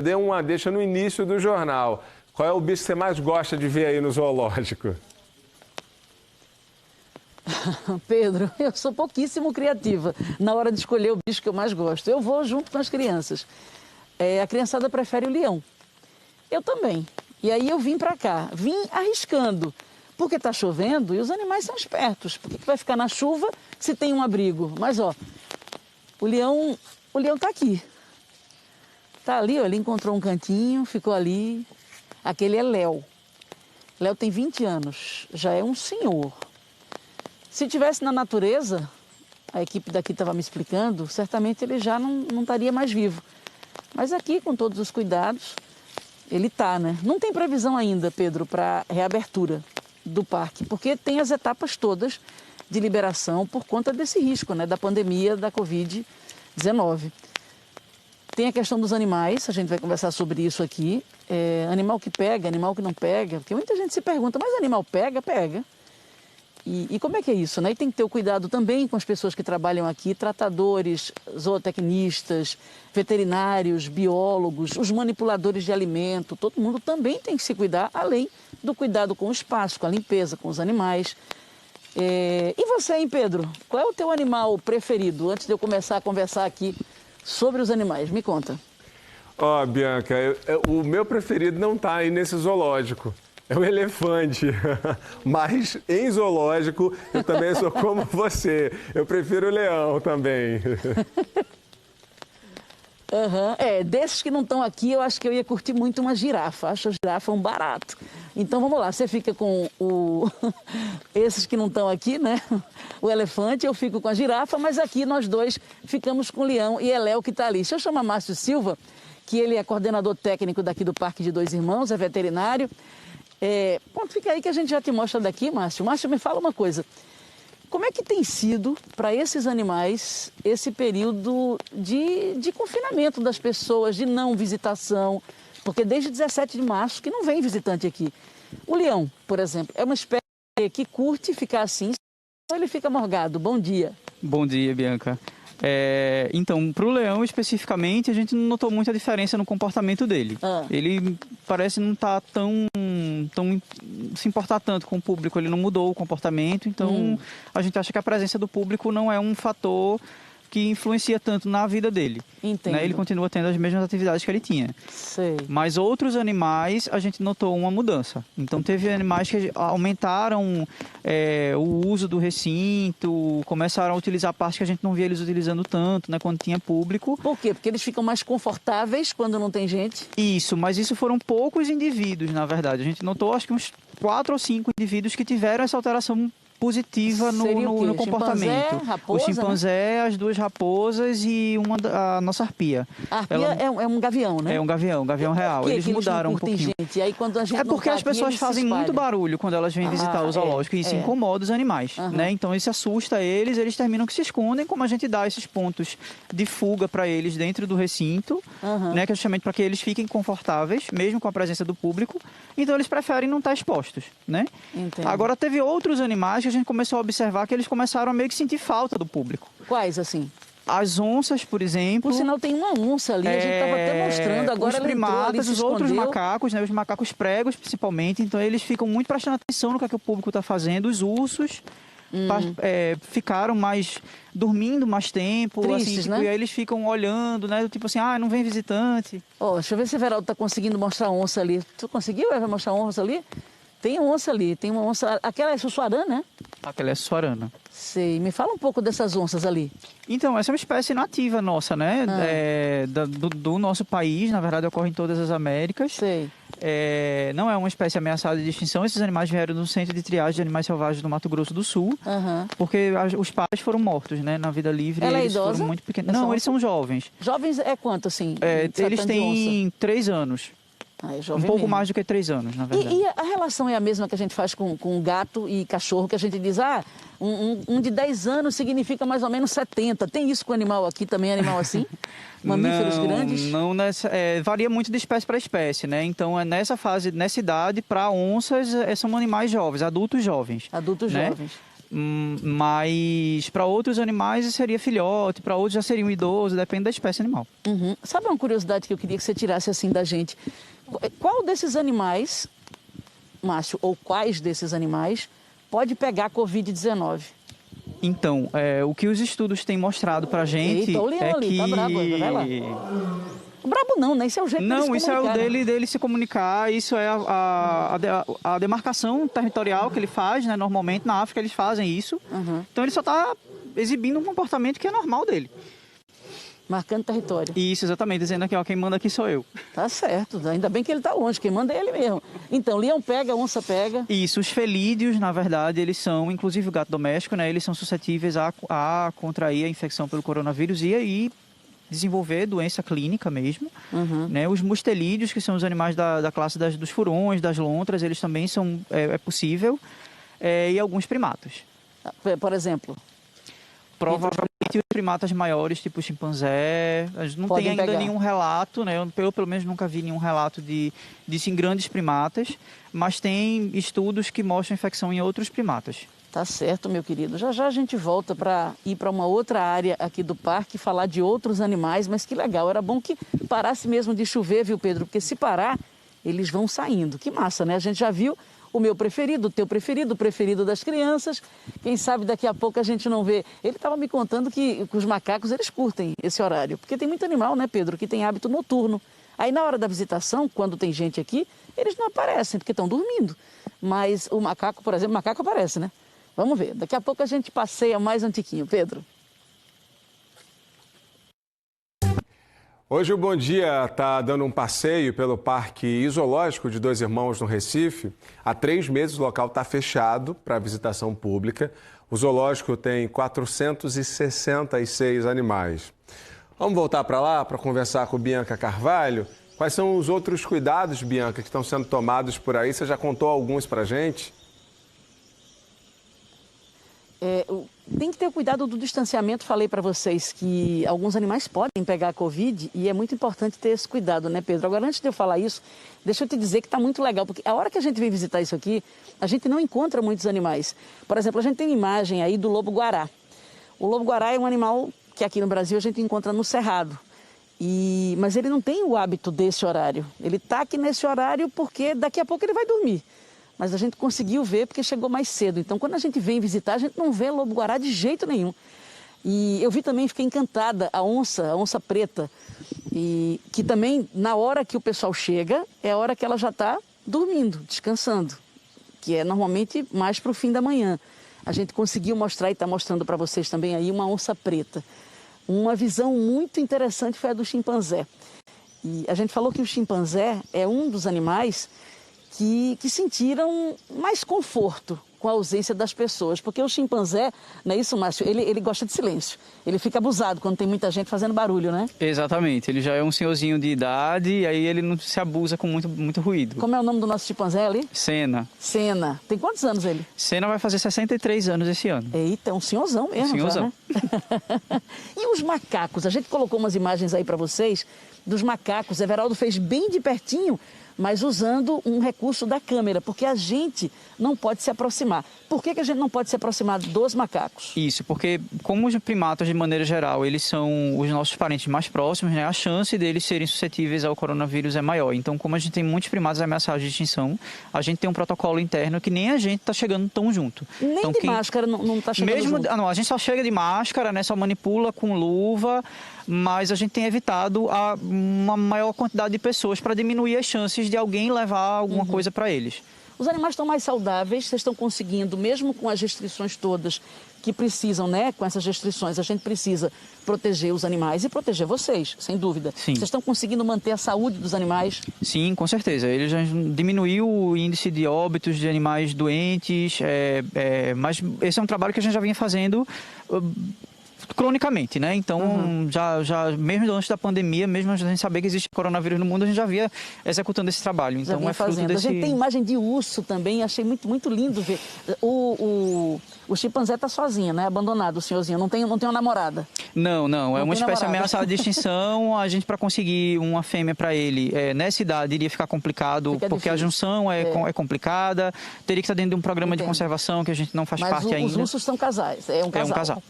Deu uma deixa no início do jornal. Qual é o bicho que você mais gosta de ver aí no zoológico? Pedro, eu sou pouquíssimo criativa na hora de escolher o bicho que eu mais gosto. Eu vou junto com as crianças. A criançada prefere o leão. Eu também. E aí eu vim pra cá, vim arriscando, porque tá chovendo e os animais são espertos. Por que vai ficar na chuva se tem um abrigo? Mas ó, o leão tá aqui. Tá ali, ó, ele encontrou um cantinho, ficou ali. Aquele é Léo. Léo tem 20 anos, já é um senhor. Se tivesse na natureza, a equipe daqui estava me explicando, certamente ele já não estaria mais vivo. Mas aqui, com todos os cuidados, ele está, né? Não tem previsão ainda, Pedro, para reabertura do parque, porque tem as etapas todas de liberação por conta desse risco, né? Da pandemia da Covid-19. Tem a questão dos animais, a gente vai conversar sobre isso aqui. Animal que pega, animal que não pega, porque muita gente se pergunta, mas animal pega? Pega. E como é que é isso, né? E tem que ter o cuidado também com as pessoas que trabalham aqui, tratadores, zootecnistas, veterinários, biólogos, os manipuladores de alimento, todo mundo também tem que se cuidar, além do cuidado com o espaço, com a limpeza, com os animais. E você, hein, Pedro? Qual é o teu animal preferido? Antes de eu começar a conversar aqui sobre os animais, me conta. Ó, Bianca, o meu preferido não está aí nesse zoológico. É o elefante, mas em zoológico eu também sou como você, eu prefiro o leão também. Desses que não estão aqui, eu acho que eu ia curtir muito uma girafa, acho a girafa um barato. Então vamos lá, você fica com esses que não estão aqui, né? O elefante, eu fico com a girafa, mas aqui nós dois ficamos com o leão e é Léo que está ali. Deixa eu chamar Márcio Silva, que ele é coordenador técnico daqui do Parque de Dois Irmãos, é veterinário. Pronto, fica aí que a gente já te mostra daqui, Márcio. Márcio, me fala uma coisa. Como é que tem sido para esses animais esse período de confinamento das pessoas, de não visitação? Porque desde 17 de março que não vem visitante aqui. O leão, por exemplo, é uma espécie que curte ficar assim, ou ele fica morgado? Bom dia. Bom dia, Bianca. Então, para o leão especificamente, a gente não notou muita diferença no comportamento dele. Ele parece não estar tão se importar tanto com o público, ele não mudou o comportamento, então a gente acha que a presença do público não é um fator que influencia tanto na vida dele. Entendo. Né? Ele continua tendo as mesmas atividades que ele tinha. Sei. Mas outros animais, a gente notou uma mudança. Então, teve animais que aumentaram o uso do recinto, começaram a utilizar partes que a gente não via eles utilizando tanto, né, quando tinha público. Por quê? Porque eles ficam mais confortáveis quando não tem gente? Isso, mas isso foram poucos indivíduos, na verdade. A gente notou, acho que uns 4 ou 5 indivíduos que tiveram essa alteração positiva no comportamento. Chimpanzé, raposa, o chimpanzé, né? As 2 raposas e a nossa arpia. A arpia é um gavião, né? É um gavião real. Eles mudaram um pouquinho. Gente? Aí, quando a gente porque as pessoas fazem muito barulho quando elas vêm visitar o zoológico e isso incomoda os animais, né? Então isso assusta eles terminam que se escondem, como a gente dá esses pontos de fuga para eles dentro do recinto, né? Que é justamente para que eles fiquem confortáveis, mesmo com a presença do público. Então eles preferem não estar expostos, né? Entendo. Agora teve outros animais que a gente começou a observar que eles começaram a meio que sentir falta do público. Quais, assim? As onças, por exemplo. Por sinal, tem uma onça ali, a gente estava até mostrando. Agora os primatas, ali, os outros macacos, né? Os macacos pregos, principalmente. Então, eles ficam muito prestando atenção no que é que o público está fazendo. Os ursos ficaram dormindo mais tempo. Tristes, assim, tipo, né? E aí eles ficam olhando, né? Tipo assim, não vem visitante. Deixa eu ver se o Everaldo está conseguindo mostrar a onça ali. Tu conseguiu, Eva, mostrar a onça ali? Tem onça ali, tem uma onça... Aquela é sussuarana, né? Aquela é sussuarana. Sei. Me fala um pouco dessas onças ali. Então, essa é uma espécie nativa nossa, né? Do nosso país, na verdade, ocorre em todas as Américas. Sei. Não é uma espécie ameaçada de extinção. Esses animais vieram do Centro de Triagem de Animais Selvagens do Mato Grosso do Sul, porque os pais foram mortos, né? Na vida livre. Ela eles é idosa? Foram muito pequenos. Não, eles são jovens. Jovens é quanto, assim? Eles têm 3 anos. Um pouco mais do que 3 anos, na verdade. E a relação é a mesma que a gente faz com gato e cachorro, que a gente diz, um de 10 anos significa mais ou menos 70. Tem isso com animal aqui também, animal assim? Mamíferos grandes? Não varia muito de espécie para espécie, né? Então, nessa fase, nessa idade, para onças, são animais jovens, adultos jovens. Adultos né? jovens. Mas para outros animais seria filhote, para outros já seria um idoso, depende da espécie animal. Uhum. Sabe uma curiosidade que eu queria que você tirasse assim da gente? Qual desses animais, Márcio, ou quais desses animais pode pegar a Covid-19? Então, o que os estudos têm mostrado para a gente o leão é ali, que... tá brabo, vai lá. Brabo não, né? Isso é o jeito Não, dele isso se é o comunicar, dele se comunicar, isso é a demarcação territorial que ele faz, né? Normalmente na África eles fazem isso. Uhum. Então ele só está exibindo um comportamento que é normal dele. Marcando território. Isso, exatamente, dizendo aqui, ó, quem manda aqui sou eu. Tá certo, ainda bem que ele tá longe, quem manda é ele mesmo. Então, leão pega, onça pega. Isso, os felídeos, na verdade, eles são, inclusive o gato doméstico, né? Eles são suscetíveis a contrair a infecção pelo coronavírus e aí desenvolver doença clínica mesmo. Uhum. Né? Os mustelídeos, que são os animais da classe dos furões, das lontras, eles também são, é possível. E alguns primatas. Por exemplo? Provavelmente os primatas maiores, tipo o chimpanzé, a gente não Podem tem ainda pegar. nenhum relato, né? Eu pelo menos nunca vi nenhum relato disso em grandes primatas, mas tem estudos que mostram infecção em outros primatas. Tá certo, meu querido. Já já a gente volta para ir para uma outra área aqui do parque, falar de outros animais, mas que legal. Era bom que parasse mesmo de chover, viu, Pedro? Porque se parar, eles vão saindo. Que massa, né? A gente já viu o meu preferido, o teu preferido, o preferido das crianças. Quem sabe daqui a pouco a gente não vê. Ele estava me contando que os macacos, eles curtem esse horário. Porque tem muito animal, né, Pedro, que tem hábito noturno. Aí na hora da visitação, quando tem gente aqui, eles não aparecem, porque estão dormindo. Mas o macaco, por exemplo, o macaco aparece, né? Vamos ver. Daqui a pouco a gente passeia mais um tiquinho. Pedro. Hoje o Bom Dia está dando um passeio pelo Parque Zoológico de Dois Irmãos, no Recife. Há 3 meses o local está fechado para visitação pública. O zoológico tem 466 animais. Vamos voltar para lá para conversar com Bianca Carvalho. Quais são os outros cuidados, Bianca, que estão sendo tomados por aí? Você já contou alguns para a gente? Tem que ter cuidado do distanciamento. Falei para vocês que alguns animais podem pegar a Covid e é muito importante ter esse cuidado, né, Pedro? Agora, antes de eu falar isso, deixa eu te dizer que está muito legal, porque a hora que a gente vem visitar isso aqui, a gente não encontra muitos animais. Por exemplo, a gente tem imagem aí do lobo-guará. O lobo-guará é um animal que aqui no Brasil a gente encontra no Cerrado. Mas ele não tem o hábito desse horário. Ele está aqui nesse horário porque daqui a pouco ele vai dormir. Mas a gente conseguiu ver porque chegou mais cedo. Então, quando a gente vem visitar, a gente não vê lobo-guará de jeito nenhum. E eu vi também, fiquei encantada, a onça preta, e que também, na hora que o pessoal chega, é a hora que ela já está dormindo, descansando, que é normalmente mais para o fim da manhã. A gente conseguiu mostrar e está mostrando para vocês também aí uma onça preta. Uma visão muito interessante foi a do chimpanzé. E a gente falou que o chimpanzé é um dos animais que sentiram mais conforto com a ausência das pessoas, porque o chimpanzé, não é isso, Márcio? Ele gosta de silêncio, ele fica abusado quando tem muita gente fazendo barulho, né? Exatamente, ele já é um senhorzinho de idade e aí ele não se abusa com muito ruído. Como é o nome do nosso chimpanzé ali? Senna. Senna. Tem quantos anos ele? Senna vai fazer 63 anos esse ano. Eita, é um senhorzão mesmo. Senhorzão. Já, né? E os macacos? A gente colocou umas imagens aí para vocês dos macacos. Everaldo fez bem de pertinho, mas usando um recurso da câmera, porque a gente não pode se aproximar. Por que a gente não pode se aproximar dos macacos? Isso, porque como os primatas, de maneira geral, eles são os nossos parentes mais próximos, né? A chance deles serem suscetíveis ao coronavírus é maior. Então, como a gente tem muitos primatas ameaçados de extinção, a gente tem um protocolo interno que nem a gente está chegando tão junto. Nem então, de máscara não está chegando mesmo, junto? Não, a gente só chega de máscara, né? Só manipula com luva, mas a gente tem evitado uma maior quantidade de pessoas para diminuir as chances de alguém levar alguma coisa para eles. Os animais estão mais saudáveis, vocês estão conseguindo, mesmo com as restrições todas que precisam, né? Com essas restrições, a gente precisa proteger os animais e proteger vocês, sem dúvida. Sim. Vocês estão conseguindo manter a saúde dos animais? Sim, com certeza. Ele já diminuiu o índice de óbitos de animais doentes, mas esse é um trabalho que a gente já vinha fazendo cronicamente, né? Então, já mesmo antes da pandemia, mesmo antes de a gente saber que existe coronavírus no mundo, a gente já via executando esse trabalho. Então, é fruto desse... A gente tem imagem de urso também, achei muito lindo ver. O chimpanzé está sozinho, né? Abandonado, o senhorzinho, não tem uma namorada. Não, é uma espécie ameaçada de extinção. A gente, para conseguir uma fêmea para ele, nessa idade, iria ficar complicado, porque difícil. A junção é complicada, teria que estar dentro de um programa de conservação que a gente não faz parte ainda. Mas os ursos são casais, é um casal.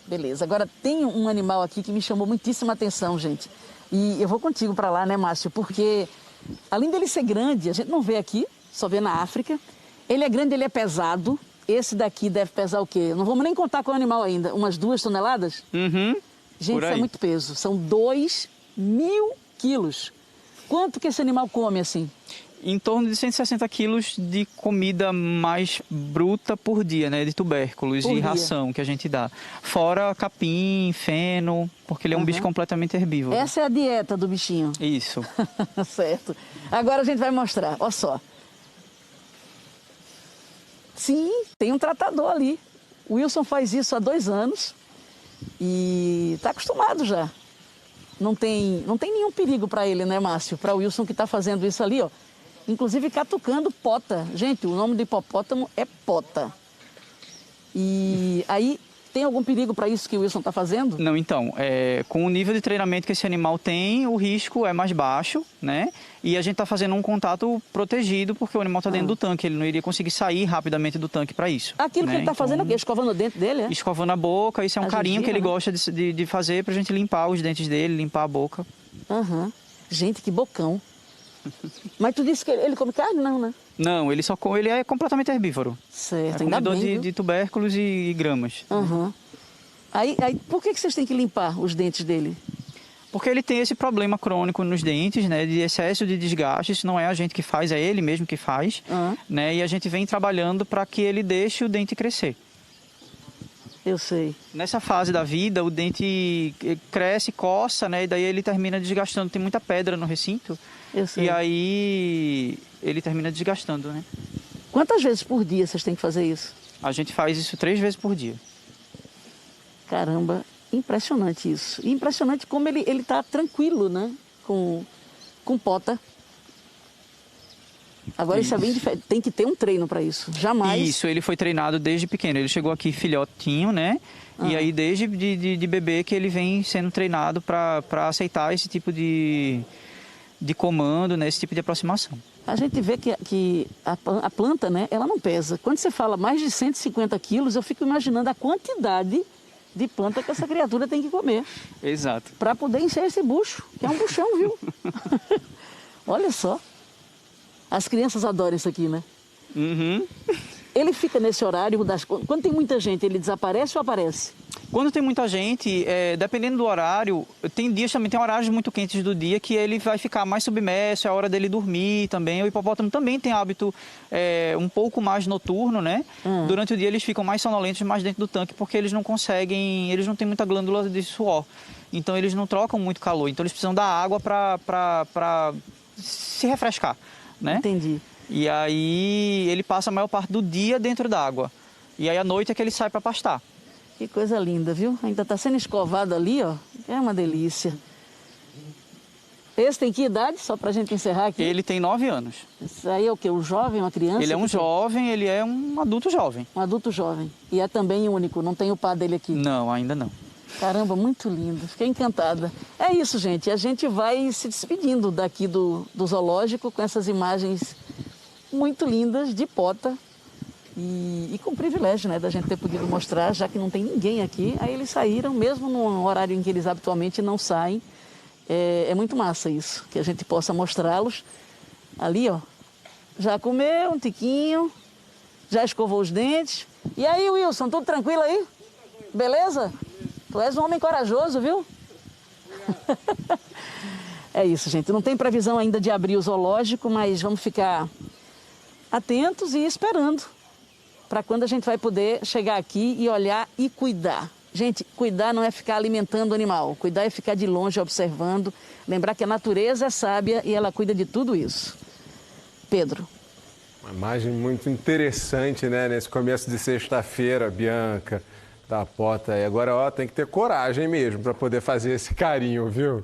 Beleza. Agora, tem um animal aqui que me chamou muitíssima atenção, gente. E eu vou contigo para lá, né, Márcio? Porque, além dele ser grande, a gente não vê aqui, só vê na África. Ele é grande, ele é pesado. Esse daqui deve pesar o quê? Não vamos nem contar com o animal ainda. Umas 2 toneladas? Uhum. Gente, isso é muito peso. São 2.000 quilos. Quanto que esse animal come, assim? Em torno de 160 quilos de comida mais bruta por dia, né? De tubérculos e ração que a gente dá. Fora capim, feno, porque ele é um bicho completamente herbívoro. Essa é a dieta do bichinho. Isso. Certo. Agora a gente vai mostrar, olha só. Sim, tem um tratador ali. O Wilson faz isso há 2 anos e está acostumado já. Não tem nenhum perigo para ele, né, Márcio? Para o Wilson que está fazendo isso ali, ó. Inclusive catucando pota. Gente, o nome do hipopótamo é pota. E aí, tem algum perigo para isso que o Wilson está fazendo? Não, então, com o nível de treinamento que esse animal tem, o risco é mais baixo, né? E a gente está fazendo um contato protegido, porque o animal está dentro do tanque, ele não iria conseguir sair rapidamente do tanque para isso. Aquilo que ele está fazendo é o quê? Escovando o dente dele, é? Escovando a boca, isso é um carinho que ele gosta de fazer para a gente limpar os dentes dele, limpar a boca. Gente, que bocão. Mas tu disse que ele come carne, não, né? Não, ele é completamente herbívoro. Certo, ainda bem, comedor de tubérculos e gramas. Aí, por que vocês têm que limpar os dentes dele? Porque ele tem esse problema crônico nos dentes, né, de excesso de desgaste. Isso não é a gente que faz, é ele mesmo que faz, né? E a gente vem trabalhando para que ele deixe o dente crescer. Eu sei. Nessa fase da vida, o dente cresce, coça, né? E daí ele termina desgastando. Tem muita pedra no recinto. Eu sei. E aí ele termina desgastando, né? Quantas vezes por dia vocês têm que fazer isso? A gente faz isso 3 vezes por dia. Caramba, impressionante isso. E impressionante como ele tá tranquilo, né? Com pota. Agora isso é bem diferente. Tem que ter um treino para isso. Jamais. Isso, ele foi treinado desde pequeno. Ele chegou aqui filhotinho, né? E aí desde de bebê que ele vem sendo treinado para aceitar esse tipo de comando, né? Esse tipo de aproximação. A gente vê que a planta, né? Ela não pesa. Quando você fala mais de 150 quilos, eu fico imaginando a quantidade de planta que essa criatura tem que comer. Exato. Para poder encher esse bucho, que é um buchão, viu? Olha só. As crianças adoram isso aqui, né? Ele fica nesse horário, quando tem muita gente, ele desaparece ou aparece? Quando tem muita gente, dependendo do horário, tem dias também, tem horários muito quentes do dia que ele vai ficar mais submerso, é a hora dele dormir também. O hipopótamo também tem hábito um pouco mais noturno, né? Durante o dia eles ficam mais sonolentos, mais dentro do tanque, porque eles não têm muita glândula de suor. Então eles não trocam muito calor, então eles precisam da água para se refrescar, né? Entendi. E aí ele passa a maior parte do dia dentro d'água. E aí à noite é que ele sai para pastar. Que coisa linda, viu? Ainda está sendo escovado ali, ó. É uma delícia. Esse tem que idade, só para a gente encerrar aqui? Ele tem 9 anos. Isso aí é o quê? Um jovem, uma criança? Ele é um jovem, ele é um adulto jovem. Um adulto jovem. E é também único, não tem o par dele aqui? Não, ainda não. Caramba, muito lindo. Fiquei encantada. É isso, gente. A gente vai se despedindo daqui do zoológico com essas imagens muito lindas de pota. E com o privilégio, né, da gente ter podido mostrar, já que não tem ninguém aqui. Aí eles saíram, mesmo no horário em que eles habitualmente não saem. É muito massa isso, que a gente possa mostrá-los. Ali, ó, já comeu um tiquinho, já escovou os dentes. E aí, Wilson, tudo tranquilo aí? Beleza? Tu és um homem corajoso, viu? É isso, gente. Não tem previsão ainda de abrir o zoológico, mas vamos ficar atentos e esperando para quando a gente vai poder chegar aqui e olhar e cuidar. Gente, cuidar não é ficar alimentando o animal. Cuidar é ficar de longe observando. Lembrar que a natureza é sábia e ela cuida de tudo isso. Pedro. Uma imagem muito interessante, né? Nesse começo de sexta-feira, Bianca. Da pota aí. Agora, ó, tem que ter coragem mesmo para poder fazer esse carinho, viu?